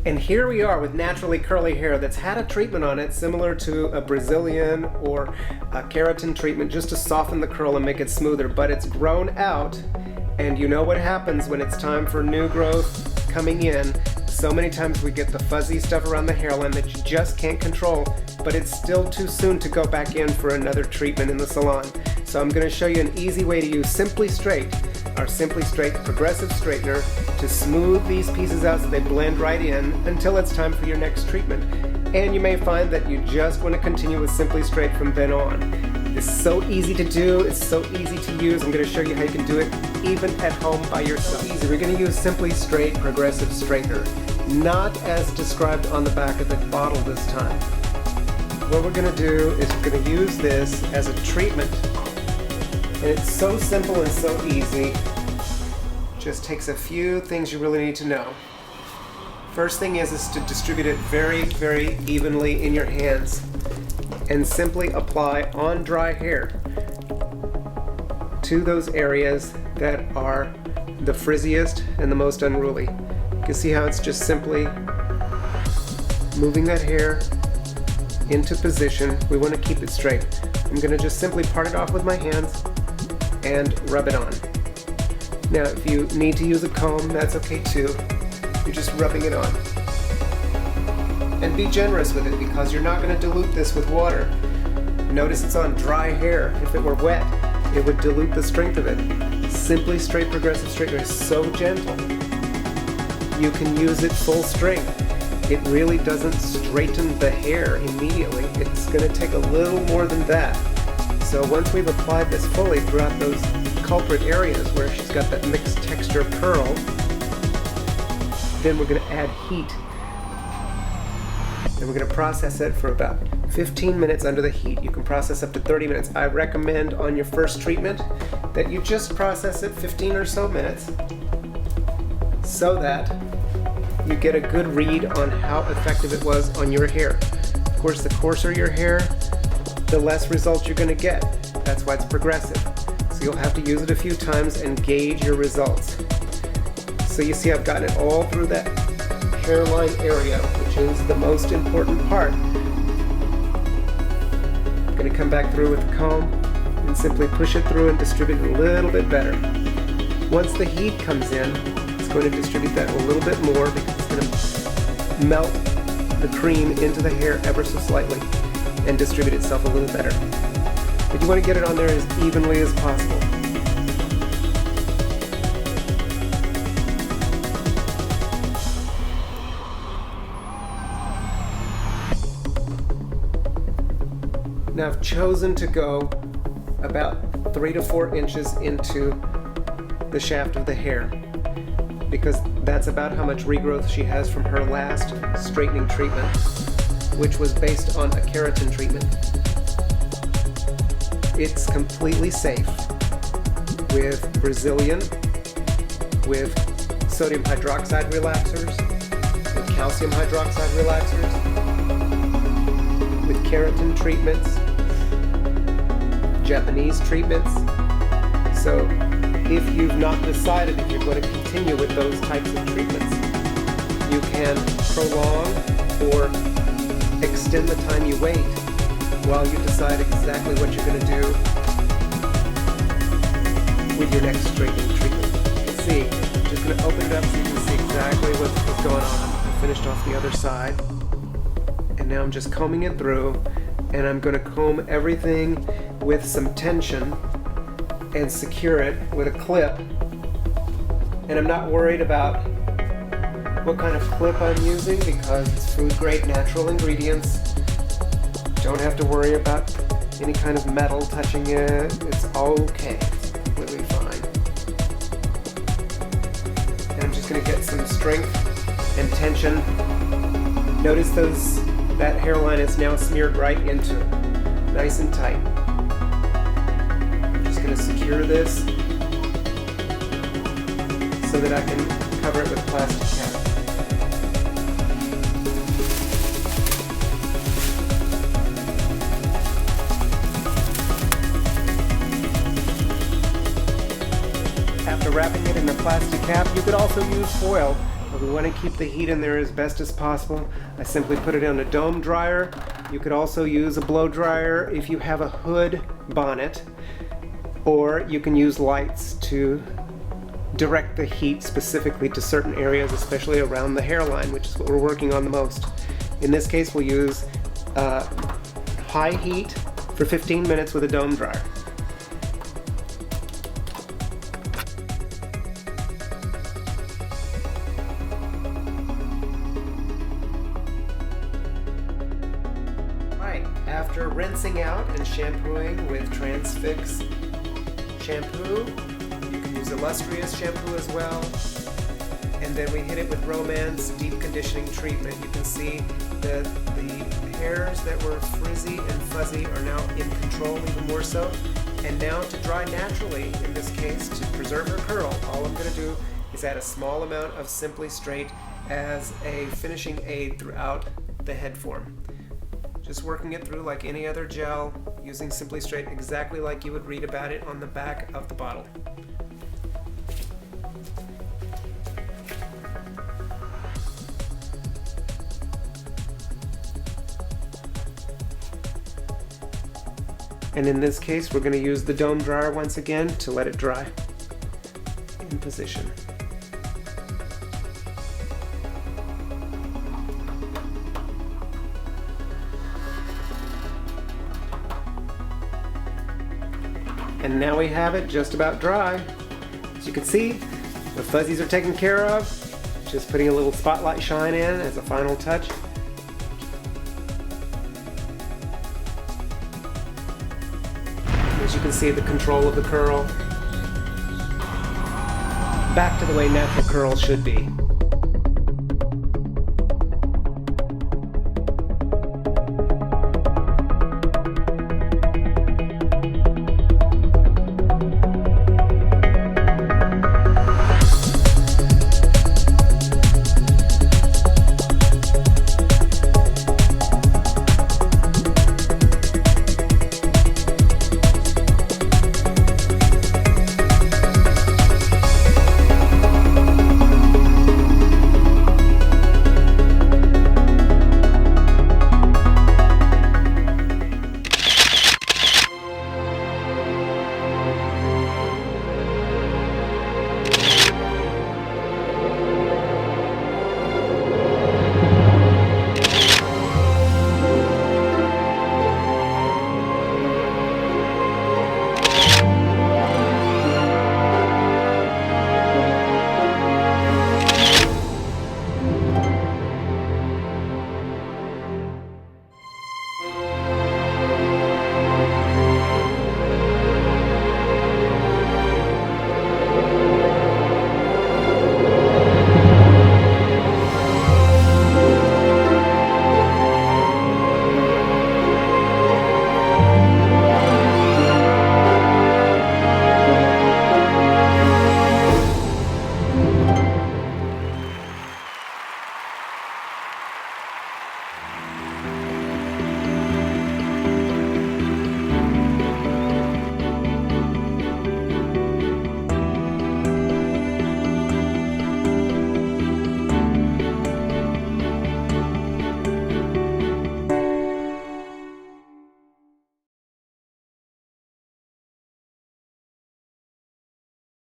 And here we are with naturally curly hair that's had a treatment on it similar to a Brazilian or a keratin treatment just to soften the curl and make it smoother, but it's grown out, and you know what happens when it's time for new growth coming in. So many times we get the fuzzy stuff around the hairline that you just can't control, but it's still too soon to go back in for another treatment in the salon. So I'm going to show you an easy way to use Simply Straight, our Simply Straight progressive straightener, to smooth these pieces out so they blend right in until it's time for your next treatment. And you may find that you just want to continue with Simply Straight from then on. It's so easy to do, it's so easy to use. I'm going to show you how you can do it even at home by yourself. Easy. We're going to use Simply Straight progressive straightener, not as described on the back of the bottle this time. What we're going to do is we're going to use this as a treatment. And it's so simple and so easy. Just takes a few things you really need to know. First thing is to distribute it very, very evenly in your hands and simply apply on dry hair to those areas that are the frizziest and the most unruly. You can see how it's just simply moving that hair into position. We want to keep it straight. I'm going to just simply part it off with my hands and rub it on. Now, if you need to use a comb, that's okay too. You're just rubbing it on. And be generous with it because you're not going to dilute this with water. Notice it's on dry hair. If it were wet, it would dilute the strength of it. Simply Straight progressive straightener is so gentle. You can use it full strength. It really doesn't straighten the hair immediately. It's going to take a little more than that. So once we've applied this fully throughout those culprit areas where she's got that mixed texture curl, then we're going to add heat. And we're going to process it for about 15 minutes under the heat. You can process up to 30 minutes. I recommend on your first treatment that you just process it 15 or so minutes so that you get a good read on how effective it was on your hair. Of course, the coarser your hair, the less results you're going to get. That's why it's progressive. So you'll have to use it a few times and gauge your results. So you see I've gotten it all through that hairline area, which is the most important part. I'm going to come back through with the comb and simply push it through and distribute it a little bit better. Once the heat comes in, it's going to distribute that a little bit more because it's going to melt the cream into the hair ever so slightly and distribute itself a little better. But you want to get it on there as evenly as possible. Now I've chosen to go about 3 to 4 inches into the shaft of the hair because that's about how much regrowth she has from her last straightening treatment, which was based on a keratin treatment. It's completely safe with Brazilian, with sodium hydroxide relaxers, with calcium hydroxide relaxers, with keratin treatments, Japanese treatments. So if you've not decided if you're going to continue with those types of treatments, you can prolong or extend the time you wait while you decide exactly what you're going to do with your next straightening treatment. You can see, I'm just going to open it up so you can see exactly what's going on. I finished off the other side, and now I'm just combing it through, and I'm going to comb everything with some tension and secure it with a clip. And I'm not worried about what kind of clip I'm using because it's food grade natural ingredients. Don't have to worry about any kind of metal touching it. It's okay. It's completely fine. And I'm just going to get some strength and tension. Notice that hairline is now smeared right into it. Nice and tight. I'm just going to secure this so that I can cover it with plastic cap. After wrapping it in a plastic cap, you could also use foil, but we want to keep the heat in there as best as possible. I simply put it on a dome dryer. You could also use a blow dryer if you have a hood bonnet, or you can use lights to direct the heat specifically to certain areas, especially around the hairline, which is what we're working on the most. In this case, we'll use high heat for 15 minutes with a dome dryer. Right, after rinsing out and shampooing with Transfix shampoo, you can use Illustrious shampoo as well, and then we hit it with Romance deep conditioning treatment. You can see that the hairs that were frizzy and fuzzy are now in control even more so. And now to dry naturally, in this case, to preserve her curl, all I'm going to do is add a small amount of Simply Straight as a finishing aid throughout the head form. Just working it through like any other gel, using Simply Straight exactly like you would read about it on the back of the bottle. And in this case, we're going to use the dome dryer once again to let it dry in position. And now we have it just about dry. As you can see, the fuzzies are taken care of. Just putting a little spotlight shine in as a final touch. As you can see, the control of the curl back to the way natural curls should be.